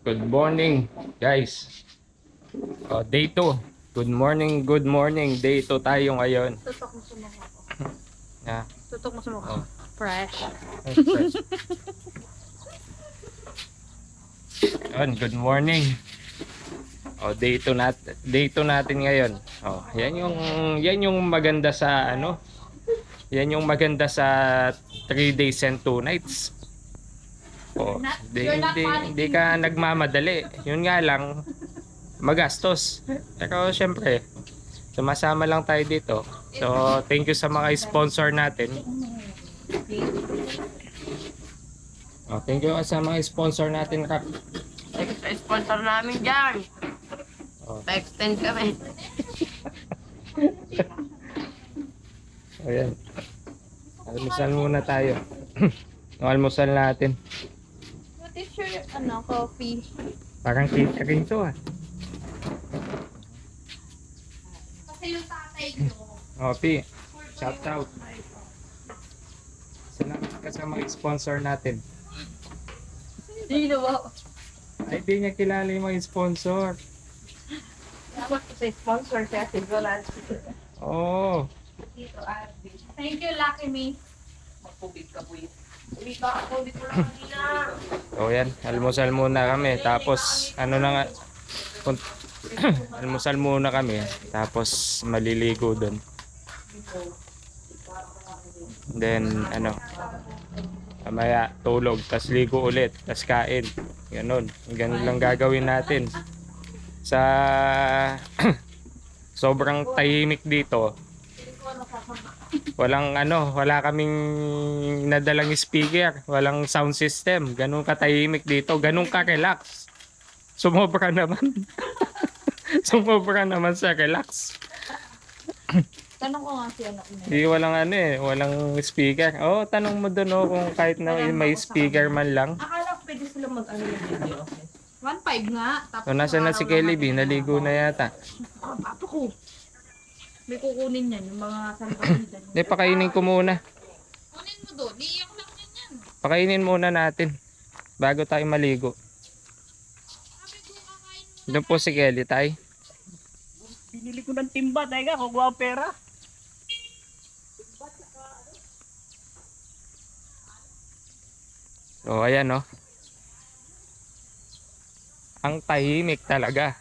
Good morning, guys. Day 2. Good morning. Day 2 tayo ngayon. Tutok mo sa mukha ko. Yeah. Tutok mo sa mukha. Oh. Fresh. Fresh. Good morning. Day 2 natin ngayon. Yan yung maganda sa ano? Yan yung maganda sa 3 days and 2 nights. Hindi ka nagmamadali. Yun nga lang, magastos. Pero syempre, sumasama lang tayo dito. So, thank you sa mga sponsor natin. Thank you sa mga sponsor natin, Kap. Thanks sa sponsor namin dyan. Pa-extend kami. Ayan. Almusal muna tayo. Ang almusal natin. What is your coffee? Parang catering to ah. Kasi yung tatay ko. Pi. Shout out. Salamat ka sa mga sponsor natin. Sino ba? Ay, di niya kilala yung mga sponsor. Dapat ko sa sponsor kaya sigurad. Oo. Thank you, Lucky Me. Magpubig ka po yun. Uwi ka ako, hindi ko lang kanina. Yan, almusal muna kami. Tapos, ano na nga. Almusal muna kami. Tapos, maliligo doon. Then, mamaya tulog. Tapos ligo ulit. Tapos kain. Ganun. Ganun lang gagawin natin. Sa sobrang tahimik dito. Wala kaming nadalang speaker, walang sound system. Ganun katahimik dito, ganun ka-relax. Sumobra naman. Sumobra naman sa relax. Tanong ko nga si anak niya. Di walang speaker. Tanong mo doon kung kahit na may speaker man lang. Akala ko pwede sila mag-ano yung video. 1.5 nga. Tapos Nasaan na si Kelly B? Naligo na yata. Papo ko. May kukunin yan, yung mga salbahidan. Hindi, pakainin ko muna. Kunin mo doon, iiyak lang yan. Pakainin muna natin bago tayo maligo. Doon po si Kelly, tay. Binili ko ng timba, teka, kukuha ang pera. So, ayan ang tahimik talaga.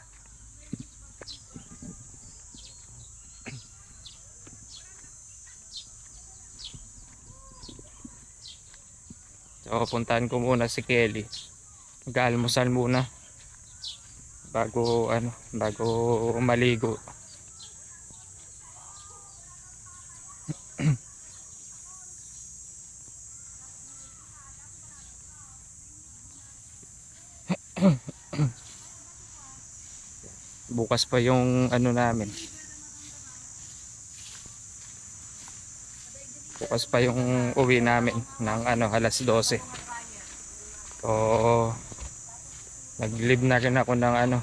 So, puntahan ko muna si Kelly. Mag-almusal muna bago maligo. Bukas pa yung namin. Bukas pa yung uwi namin ng alas 12. So, nag-leave na rin ako ng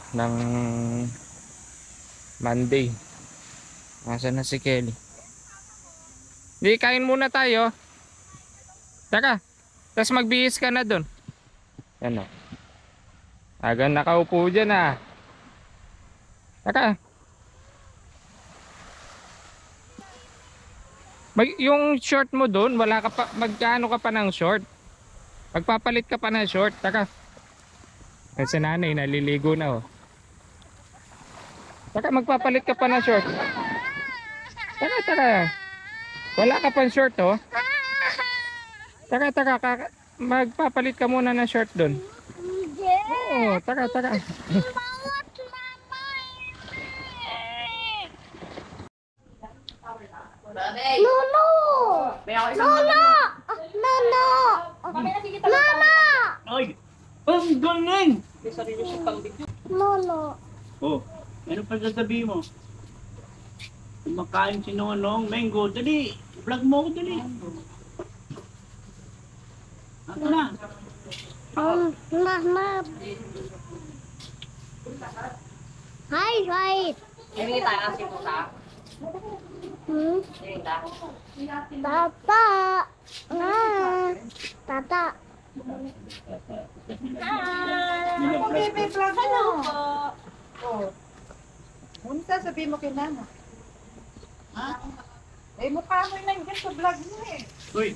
Monday. Nasaan na si Kelly? Di, kain muna tayo. Taka, tapos magbihis ka na dun. Yan Aga nakaupo dyan Taka. Yung short mo doon, wala ka pa, magkano ka pa ng short? Magpapalit ka pa ng short, taka. Si nanay, naliligo na Taka, magpapalit ka pa ng short. Taka. Wala ka pang short Taka, magpapalit ka muna ng short doon. Oo, taka. Lolo! Lolo! Lolo! Mama! Ay! Ang galing! May sarili siya pang video. Lolo! Oh, ano pa sasabihin mo? Kumakain si Nonong, Mango, dali! Vlog mo ako, dali! Ano na? Mama! Hi! Hindi tayo kasi po sa Tata! Tata! Baby vlog mo. Oh. Punta, sabihin mo kay Nana. Ha? Eh, mukha mo na yun sa vlog mo eh. Uy,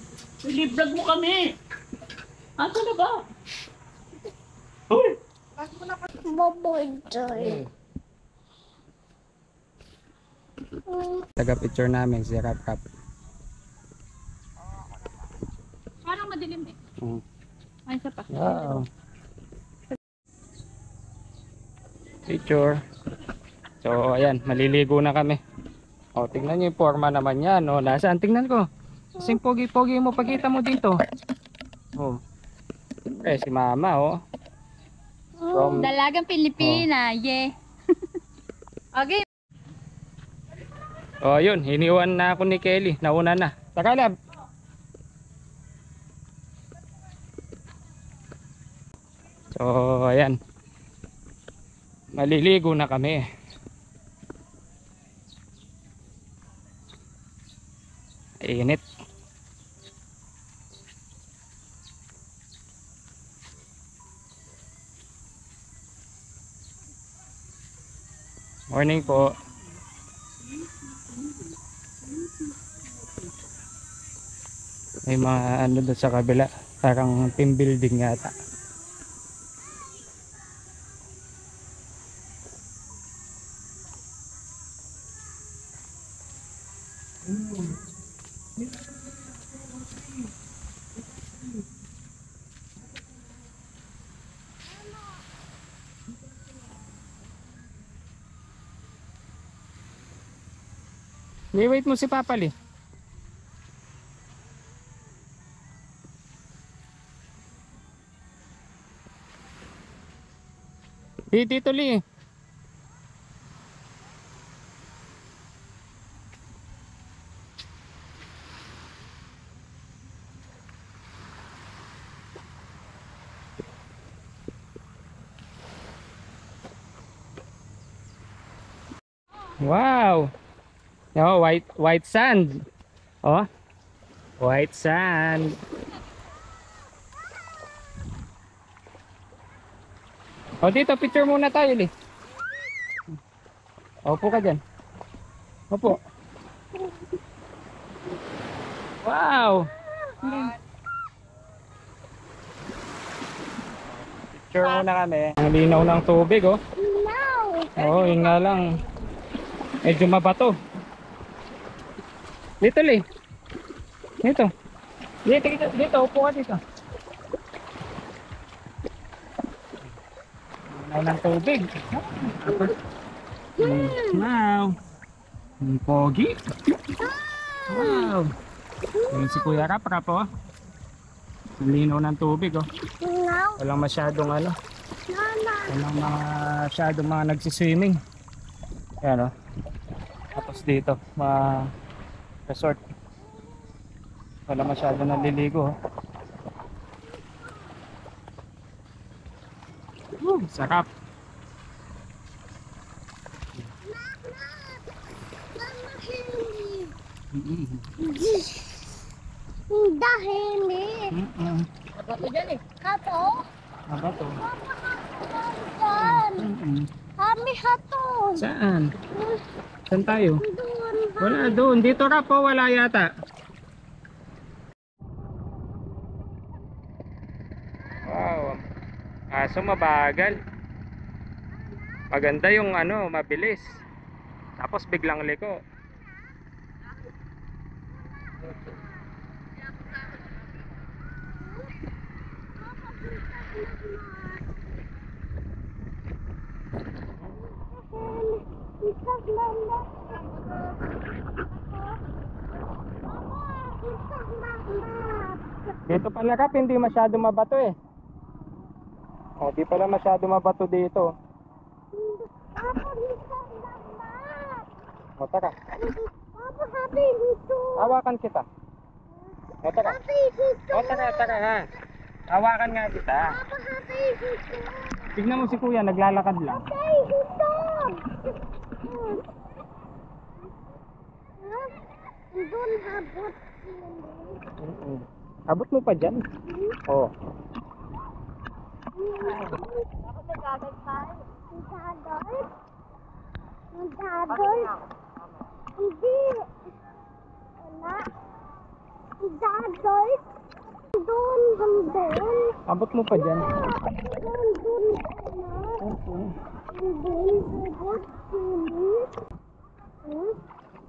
vlog mo kami. Ano na ba? Uy! Vlog mo na kasi. Baboy. Taga picture namin si Rap Rap. Parang madilim eh. Ay, isa pa. Wow. Picture. So ayan, maliligo na kami. O tingnan niyo yung forma naman yan. O nasaan? Tingnan ko. Kasing pogi-pogi mo, pagkita mo dito. O. Si mama o. From Dalagang Pilipina, yeah. Okay. O yun, hiniwan na ako ni Kelly. Nauna na. Takalab. So ayan. Maliligo na kami. Init. Morning po. May mga ano doon sa kabila, parang team building yata. Wait mo si Papa Lee. Dito Lee. Wow. Oh, white sand. Oh. White sand. O dito, picture muna tayo, Lee. Opo ka dyan. Opo. Wow! Picture muna kami. Ang linaw ng tubig, oh. Oo, yun nga lang. Medyo mabato. Dito, Lee. Dito. Dito, upo ka dito. Linaw ng tubig. Wow. Ang pogi. Wow. Yung si Kuya Rap Rap, oh. Ang linaw ng tubig, oh. Walang masyadong ano. Walang masyadong mga nagsiswimming. Yan, oh. Tapos dito, mga resort. Wala masyadong naliligo, oh. Sarap. Dahil Apa to dyan eh? hato. Apa to? Kami hato. Saan? Saan tayo? Doon. Wala doon. Dito Rap, oh. Wala yata. Wow. Kaso mabagal. Maganda yung ano, mabilis. Tapos biglang liko. Dito pala Rap, hindi masyado mabato eh. Oh, di pala masyado mabato dito. O tara, Papa, happy dito. hawakan kita. O tara, Happy dito. tara ha. Hawakan nga kita. Papa, happy dito. Tignan mo si Kuya, naglalakad lang. Happy dito. Doon habot. Abot mo pa dyan. Oh. Dadol? Hindi. Wala. Dadol? Doon, doon. Abot mo pa dyan. Doon, doon. Doon, doon. Sili.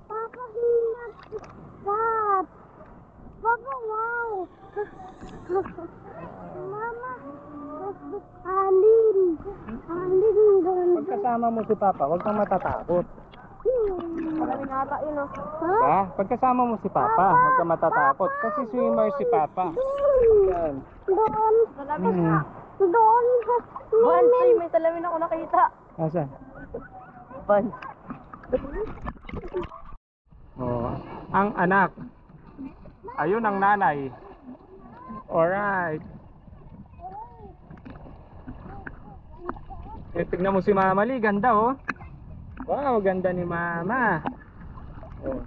Papa, hingat. Stop. Papa, wow. Mama. Alin. Alin, ganda. Pag kasama mo si Papa, huwag kang matatakot. Malamig ata yun, oh. Ha? Ha? Pag kasama mo si Papa, huwag kang matatakot. Kasi swimmer si Papa. Yan. Doon. Hmm. Doon. Bansay, may salamin ako nakita. Asa? Ban. Oh, ang anak. Ayun ang nanay. Alright. Eh, tignan mo si Mama Lee, ganda oh. Wow, ganda ni Mama. Oh.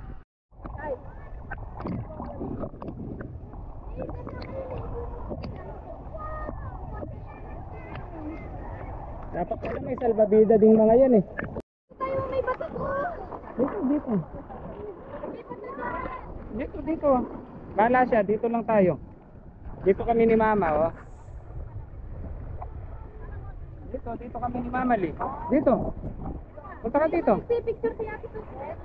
Dapat pala may salbabida ding mga yan eh. Dito, dito. Dito, dito. Bala siya, dito lang tayo. Dito kami ni Mama, oh. Dito, dito kami ni Mama Lee. Dito. Punta ka dito. Picture si Ate Suset.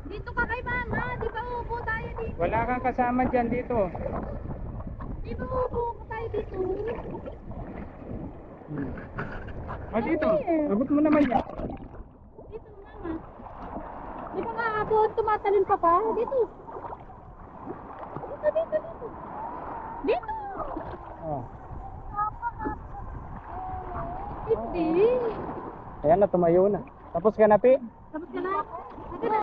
Dito ka kay Mama. Di ba uupo tayo dito? Wala kang kasama dyan dito. Di ba uupo tayo dito? Oh, dito. Abot mo naman yan. Dito, Mama. Di ba nga abot? Tumatalon ka pa? Dito. Dito, dito, dito. Dito. Oh. Hindi. Ayan na, tumayo na. Tapos ka na, Pi? Tapos ka na. Sige na.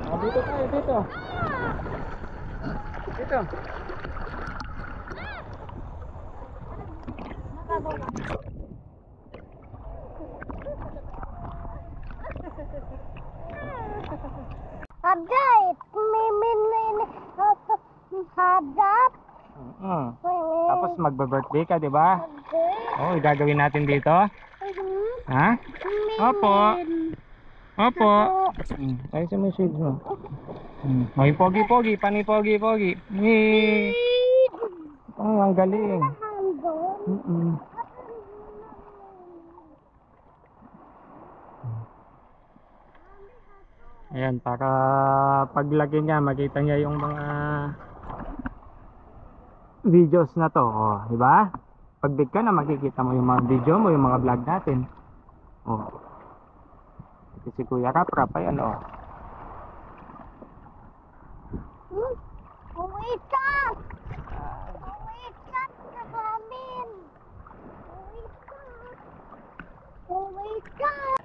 Ah, dito tayo, dito. Dito. Hadap. Mimin. Hadap. Tapos magba-birthday ka, di ba? Oh, gagawin natin dito. Ha? Opo. Opo. Ay, sa may shades mo. May pogi-pogi, pani-pogi-pogi. Oh, ang galing. Ayan, para paglagay niya, makita niya yung mga videos na to, oh, di ba? Pag big ka na, makikita mo yung mga video mo, yung mga vlog natin. Oh. Si Kuya Rap ay ano. Wake up! Wake up ka namin! Wake up! Wake up!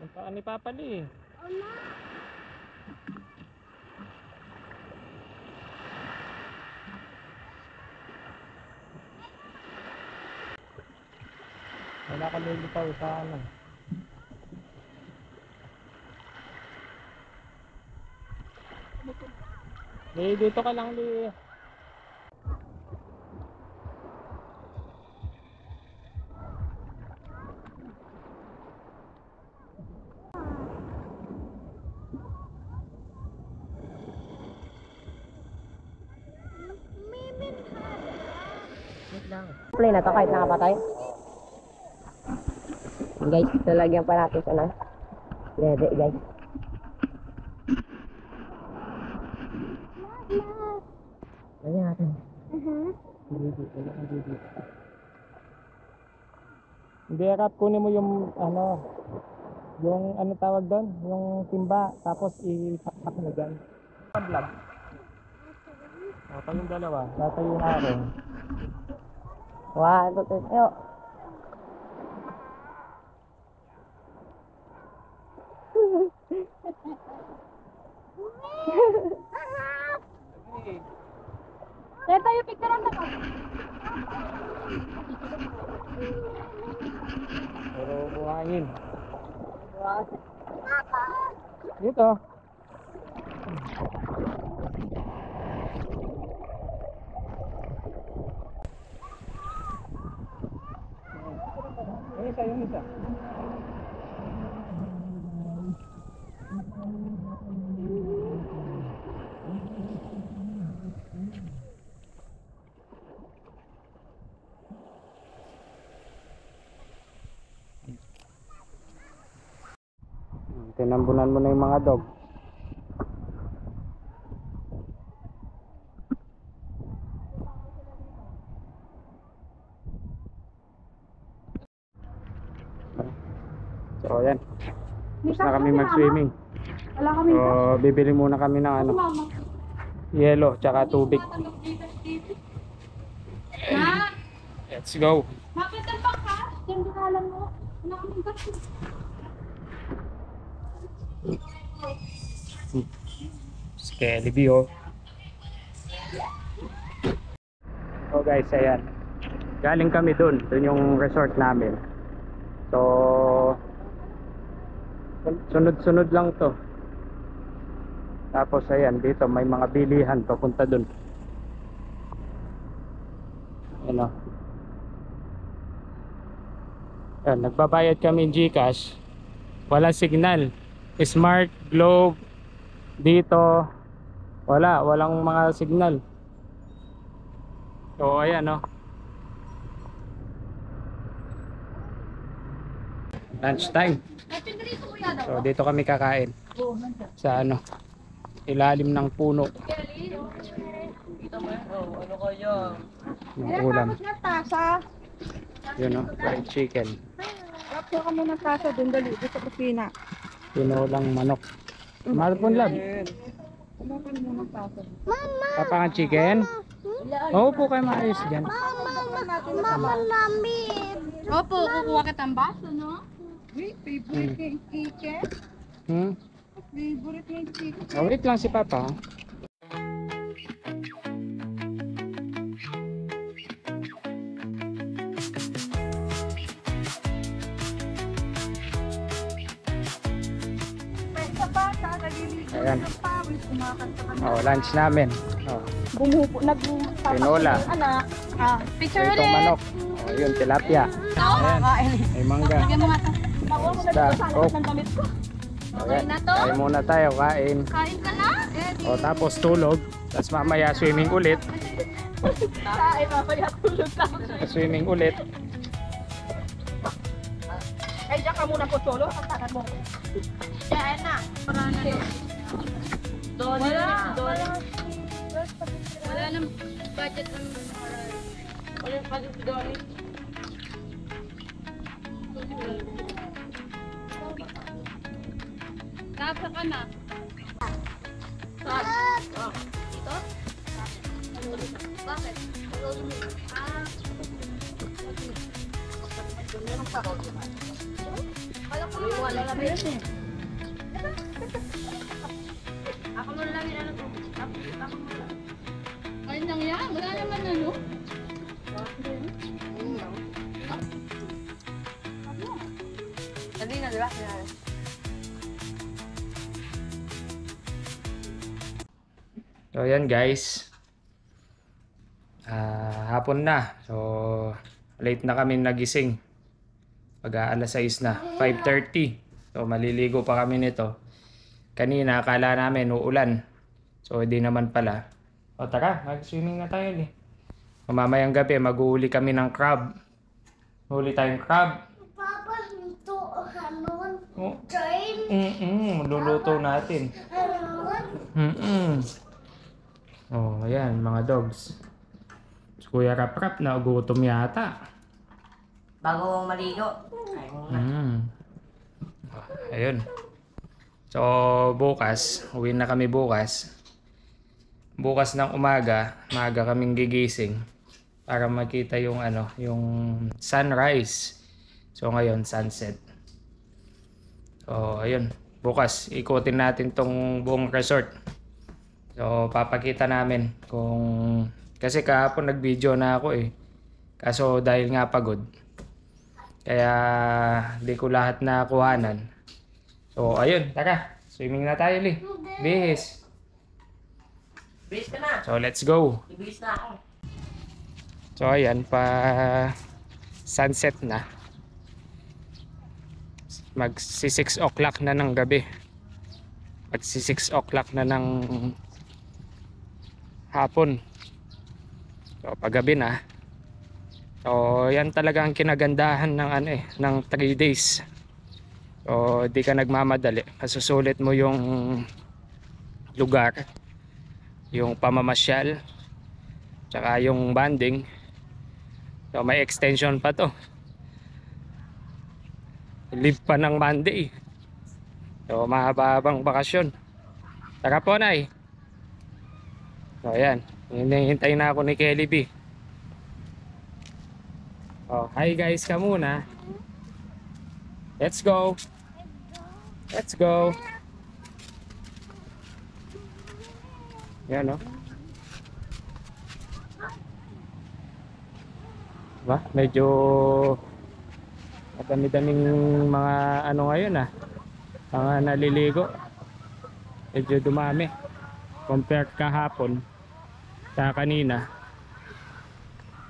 Puntaan ni Papa Lee. Wala ka lilitaw sa ano. Lee, dito ka lang, Lee. Play na to kahit nakapatay. Guys, lalagyan pa natin siya ng lede, guys. Lagyan natin. Hindi, Rap, kunin mo yung ano, yung ano tawag doon, yung timba, tapos ipakpak mo dyan. Vlog. O, tayong dalawa, tatayo na ako. 1, 2, 3, ayo. Kaya tayo picturean na ka. Pero buhangin. Dito. Yung isa. Tinambunan mo na yung mga dog. So ayan, tapos na kami mag-swimming. Wala kami. So bibili muna kami ng ano, Mama. yelo tsaka tubig. Ma, Let's go. bakit ang baka? Diyan dinalan mo. Wala kami gas. Skelly view. So guys, ayan. Galing kami dun yung resort namin. So sunod-sunod lang to. Tapos ayan, dito may mga bilihan papunta dun. Ano? Ayan, nagbabayad kami ng GCash. Wala signal. Smart, Globe, dito walang mga signal. So ayan, no. Lunch time. So dito kami kakain sa ano, ilalim ng puno ng ulam. Tapos na tasa. Yun, no, fried chicken, Tapos ka muna tasa doon, dali. Doon sa kusina. tinolang manok. Mahal po lab. Kumuha muna tasa. Papangan chicken. Oo po kayo maayos dyan. Mama namin. Opo, kukuha kitang baso, no? Wait, favorite niya yung chicken. Favorite niya yung chicken. Oh, wait lang si Papa. May sa bata, naliligo Ayan. ng pawis, kumakanta ka na. Oh, lunch namin. Oh, tinola. Anak. Picture Itong manok. Oh, yun, tilapia. Ayan. May mangga. Isda. Oh. Ayan. Kain muna tayo, kain. Kain ka na? O tapos tulog. Tapos mamaya swimming ulit. Kain, mamaya tulog na. Swimming ulit. Ay, diyan ka muna po solo. Kantakan mo. Kain na. Para na. Dolly na. Wala nang budget ng wala nang budget si Dolly. Tapos ka na. Dito? Bakit? Kala ko wala na ba yun eh. Ako mo lang yung ano to. Ako mo lang. Ayun lang yan. Wala naman ano. Sabi na, diba? So yan guys. Hapon na. So late na kami nagising. Pag-aalas 6 na. 5:30. So maliligo pa kami nito. Kanina akala namin uulan. So hindi naman pala. O tara, mag-swimming na tayo eh. Mamayang gabi mag-uuli kami ng crab. Huli tayong crab. Papa, ito hanon. Oh. Train. Luluto natin. Hanon. Oh, ayan mga dogs. Si Kuya Rap na gutom yata. Bago maligo. Ayun. So bukas, uwi na kami bukas. Bukas ng umaga, maaga kaming gigising para makita yung ano, yung sunrise. So ngayon sunset. So ayun, bukas ikutin natin tong buong resort. So papakita namin kung kasi kahapon nag-video na ako eh. Kaso dahil nga pagod. Kaya di ko lahat na kuhanan. So ayun, tara. Swimming na tayo, Li. Bihis. Bihis ka na. So let's go. Bihis na ako. So ayan, pa sunset na. Magsi 6 o'clock na ng gabi. Magsi 6 o'clock na ng hapon. So paggabi na. So yan talaga ang kinagandahan ng ano eh, ng 3 days. So di ka nagmamadali. Masusulit mo yung lugar, yung pamamasyal, tsaka yung banding. So may extension pa to. Live pa ng Monday. So mahaba-habang bakasyon. Tara po, Nay. So ayan, hinihintay na ako ni Kelly B. Oh, hi guys ka muna. Let's go. Let's go. Yan oh. Ba, medyo madami-daming mga ano ngayon ah. Mga naliligo. Medyo dumami compare kahapon sa kanina.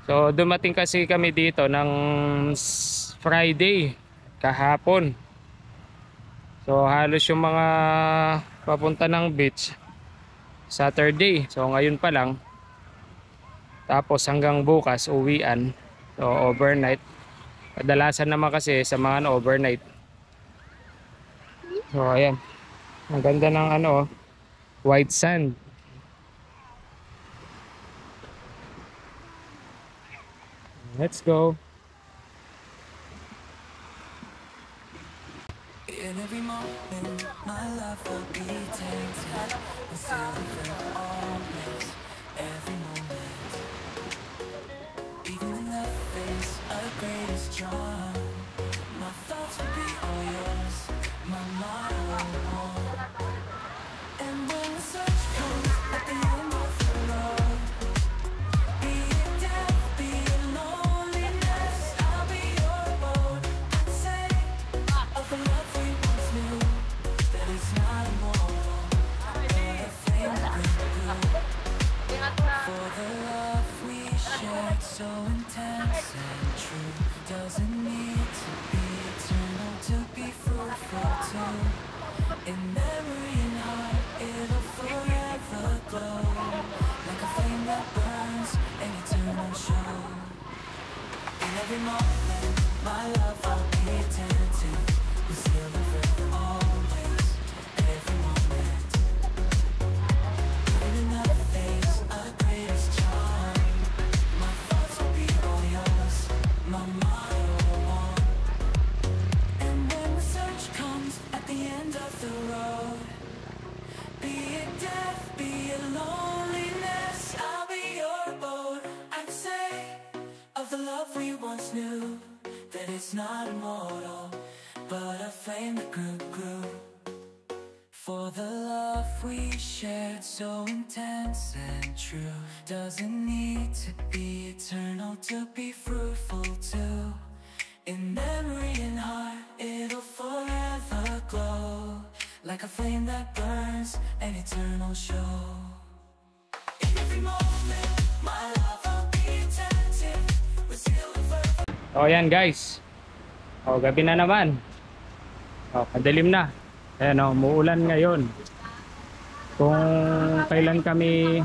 So dumating kasi kami dito ng Friday kahapon. So halos yung mga papunta ng beach Saturday. So ngayon pa lang. Tapos hanggang bukas uwian. So overnight. Kadalasan naman kasi sa mga overnight. So ayan. Ang ganda ng ano, white sand. Let's go. In every moment, my love will be tainted. The silver always, every moment. Even in the face of greatest charm, my thoughts will be all yours, my motto. And when the search comes at the end of the road, be it death, be it loneliness, I'll be your boat. And say of the love we once knew, that it's not immortal, but a flame that will glue. For the love we shared, so intense and true, doesn't need to be eternal to be fruitful too. In memory and heart, it'll forever glow, like a flame that burns, an eternal show. In every moment, my love I'll be attentive, with silver forever always, every moment. Even in the face of greatest charm, my thoughts will be all yours, my motto. And when the search comes at the end of the road, be it death, be it loneliness, I'll be your boat. I'd say of the love we once knew, that it's not immortal, but a flame that grew. For the love we shared, so intense and true, doesn't need to be eternal to be fruitful too. In memory and heart, it'll forever glow, like a flame that burns, an eternal show. In every moment, my love will be attentive, with silver. So ayan guys. O gabi na naman. O madilim na. Ayan o, umuulan ngayon. Kung kailan kami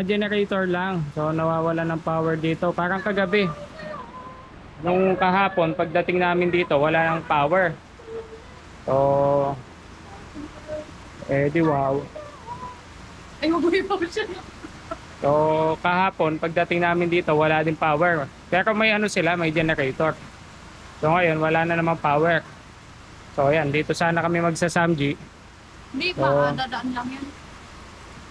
generator lang. So nawawala ng power dito. Parang kagabi. Nung kahapon, pagdating namin dito, wala nang power. So di wow. Ay, mabuhay pa ko siya. So kahapon, pagdating namin dito, wala din power. Pero may ano sila, may generator. So ngayon, wala na namang power. So ayan, dito sana kami magsasamji. Hindi So, pa, dadaan lang yan.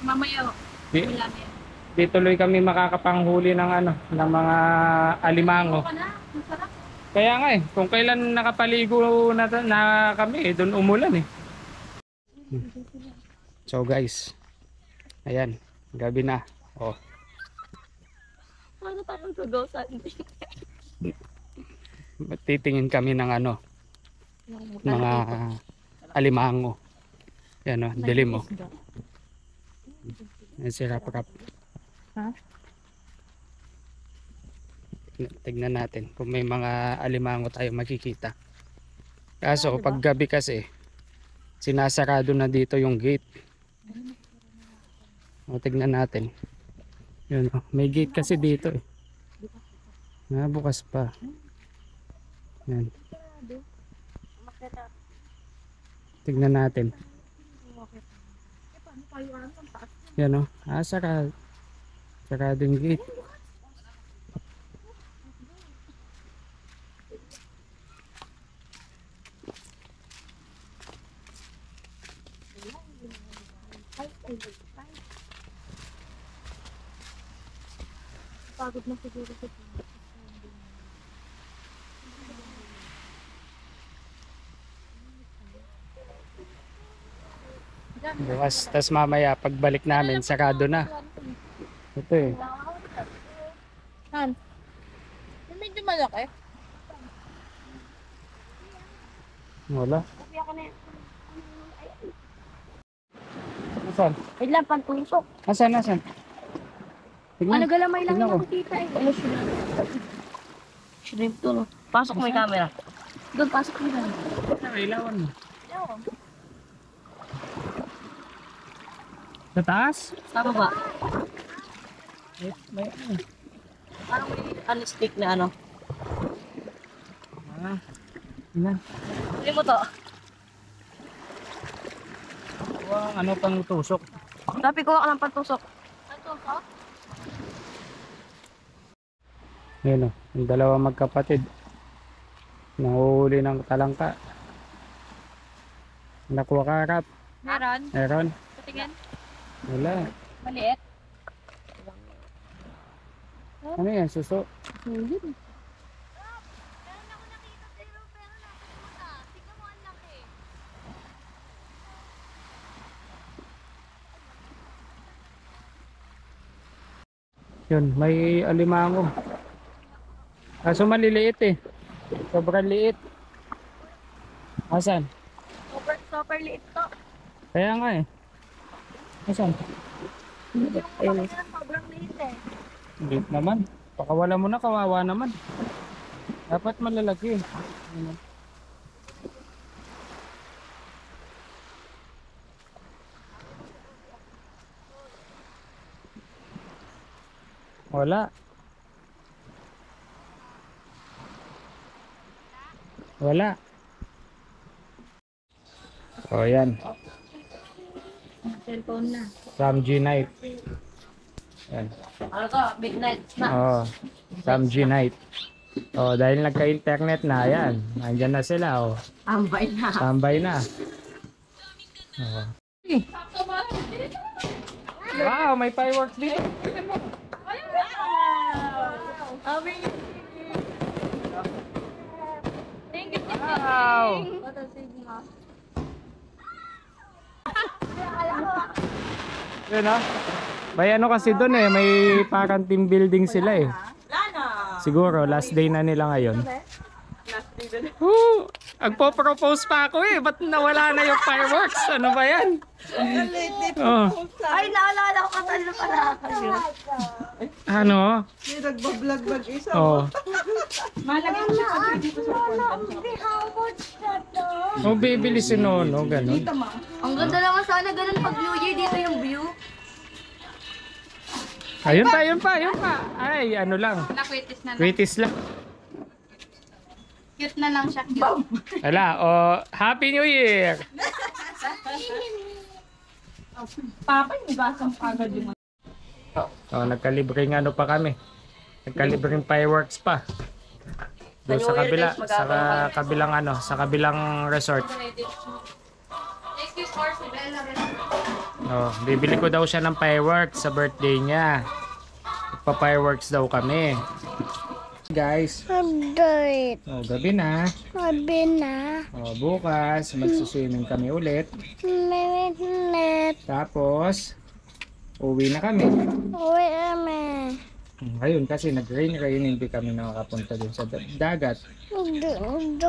Mamaya, Di, ulam yan. di tuloy kami makakapanghuli ng ano, ng mga alimango. Ano ka na? Masarap. Kaya nga eh, kung kailan nakapaligo na kami, doon umulan eh. So So guys, ayan, gabi na. Oh. Paano tayo magagawasan? Titingin kami ng ano, mga alimango. Yan o, dilim mo. Yan si Rap-Rap. Ha? Tignan natin kung may mga alimango tayo makikita. Kaso pag gabi kasi, sinasarado na dito yung gate. O, tignan natin. Yun o, may gate kasi dito eh. Bukas pa. Yan. Tignan natin. Yan o. Sarado yung gate. Pagod na siguro sa Bukas, tas mamaya pagbalik namin, sarado na. Ito eh. Han? Yung medyo malaki. Wala. Asan? Wait lang, pantusok. Asan? Tignan. Ano galamay lang Tignan yung ko. nakikita eh. Ano shrimp? Shrimp to no. Pasok mo yung camera. Doon, pasok mo lang. Ilawan mo. Sa taas? Sa baba. May ano. Parang may ano stick na ano. Tignan. Hindi mo to. Ano pang tusok? Sabi ko ka ng pantusok. Pantusok? Yun o, yung dalawang magkapatid. Nanguhuli ng talangka. Nakuha ka, Rap? Meron? Meron? Patingin? Wala. Maliit? Ano yan, suso? Yun, may alimango. Kaso maliliit eh. Sobrang liit. Asan? Super liit to. Kaya nga eh. Asan? Ayun. Sobrang liit eh. Liit naman. Pakawala mo na, kawawa naman. Dapat malalaki. Ano? Wala. Wala. O yan. Cellphone na. Sam G Night. Yan. Ano to? Midnight snack. Oh, Sam G Night. Oh, dahil nagka-internet na, yan. Nandyan na sila, oh. Ambay na. Tambay na. Oh. Wow, may fireworks dito. Wow. Yun ah. May ano kasi doon eh, may parang team building sila eh. Siguro last day na nila ngayon. Agpo-propose pa ako eh. Ba't nawala na yung fireworks? Ano ba yan? Oh. Ay, naalala ko katalo pala kayo. Ano? May nagbablog mag-isa. Oh. Malagay mo siya pag dito sa Oh, bibili si Nono, ganun. Ang ganda naman sana ganun pag New Year dito yung view. Ayun pa. Ay, ano lang. Nakwitis na lang. Kritis lang. Cute na lang siya. Cute. Wala, oh, Happy New Year! Papa, yung basang pagod yung Oh, nagkalibring ano pa kami. Nagkalibring fireworks pa. Doon sa kabila, sa kabilang ano, sa kabilang resort. Oh, bibili ko daw siya ng fireworks sa birthday niya. Pa-fireworks daw kami. guys. Update. Oh, gabi na. Sabi na. Oh, bukas magsuswimming kami ulit. Minit. Tapos uwi na kami. Uwi kami. Ngayon kasi nag-rain hindi kami nakakapunta dun sa dagat. Dudot.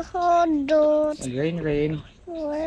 Nag-rain. Uwi